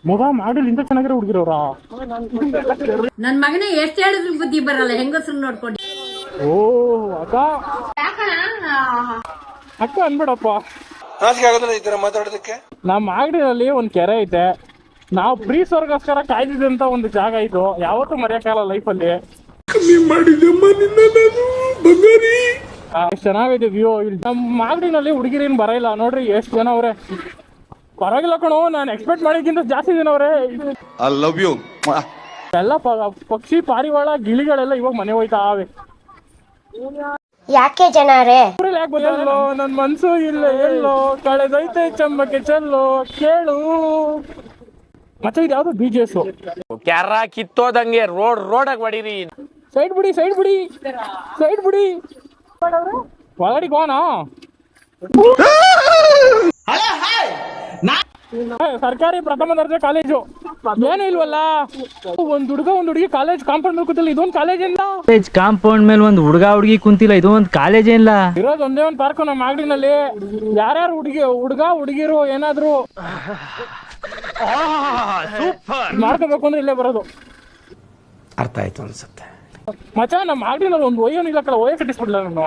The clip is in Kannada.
ಮಗ ಮಾಡಿಲಿಂದ ಚೆನ್ನಾಗಿರೋ ಹುಡುಗಿರವ್ರ. ನನ್ ಮಗನ ಎಷ್ಟ್ ಹೇಳಿದ್ರು ಬುದ್ಧಿ ಬರಲ್ಲ, ಹೆಂಗಸ್ರು ನೋಡ್ಕೊಂಡು. ಓ ಅಕ್ಕ ಅಕ್ಕ ಅನ್ಬೇಡಪ್ಪ, ಈ ತರ ಮಾತಾಡೋದಕ್ಕೆ. ನಮ್ಮ ಮಾಗಡಿನಲ್ಲಿ ಒಂದ್ ಕೆರೆ ಐತೆ, ನಾವು ಪ್ರೀಸೋರ್ಗೋಸ್ಕರ ಕಾಯ್ದಿದ್ದಂತ ಒಂದು ಜಾಗ ಇದು, ಯಾವತ್ತೂ ಮರೆಯಕ್ಕಾಗಲ್ಲ ಲೈಫಲ್ಲಿ. ಎಷ್ಟ್ ಚೆನ್ನಾಗೈತೆ ವ್ಯೂ. ಇಲ್ಲಿ ನಮ್ಮ ಮಾಗಡಿನಲ್ಲಿ ಹುಡುಗಿರೇನು ಬರಲ್ಲ ನೋಡ್ರಿ, ಎಷ್ಟು ಜನ ಅವ್ರೆ. ಪರವಾಗಿಲ್ಲ ಕಣೋ, ನಾನು ಎಕ್ಸ್ಪೆಕ್ಟ್ ಮಾಡಿದ್ಕಿಂತ ಜಾಸ್ತಿ ಜನ ಅವ್ರೆ. I love you. ಎಲ್ಲ ಪಕ್ಷಿ ಪಾರಿವಾಳ ಗಿಳಿಗಳೆಲ್ಲ ಇವಾಗ ಮನೆ ಹೋಯ್ತಾವೆ. ಯಾಕೆ ಜನರೇ ಎಲ್ಲೋ ನನ್ ಮನ್ಸು ಇಲ್ಲ ಎಲ್ಲೋ ಕಳೆದೈತೆ ಚಮ್ಮಕ್ಕೆ ಚೆಲ್ಲೋ ಕೇಳು. ಮತ್ತೆ ಇದು ಯಾವ್ದು BGS ಕ್ಯಾರ ಕಿತ್ತೋದಂಗೆ ರೋಡಾಗ ಹೊಡೀರಿ. ಸೈಡ್ ಬಿಡಿ ಒಳಗಡೆ ಹೋಗೋಣ. ಸರ್ಕಾರಿ ಪ್ರಥಮ ದರ್ಜೆ ಕಾಲೇಜು ಏನು ಇಲ್ವಲ್ಲ. ಒಂದ್ ಹುಡುಗಿ ಕಾಲೇಜ್ ಕಾಂಪೌಂಡ್ ಮೇಲೆ ಕೂತಿಲ್ಲ, ಇದೊಂದು ಕಾಲೇಜ್ ಇಲ್ಲ. ಕಾಂಪೌಂಡ್ ಮೇಲೆ ಒಂದು ಹುಡುಗಿ ಕುಂತಿಲ್ಲ, ಇದು ಒಂದು ಕಾಲೇಜ್ ಇಲ್ಲ. ಇರೋದು ಒಂದೇ ಒಂದು ಪಾರ್ಕ್ ನಮ್ಮ ಮಾಗಡಿನಲ್ಲಿ. ಯಾರ್ಯಾರು ಹುಡುಗಿರು ಏನಾದ್ರು ಮಾಡ್ಕೋಬೇಕು ಅಂದ್ರೆ ಇಲ್ಲೇ ಬರೋದು. ಅರ್ಥ ಆಯ್ತು ಅನ್ಸುತ್ತೆ. ಮಚ್ಚ ನಮ್ಮ ಮಾಗಡಿನಲ್ಲಿ ಒಂದು ಒಯ್ಯೋನ್ ಇಲ್ಲ ಕಡೆ, ಒಯ್ಯ ಕಟ್ಟಿಸ್ಬಿಡ್ಲ ನಾನು.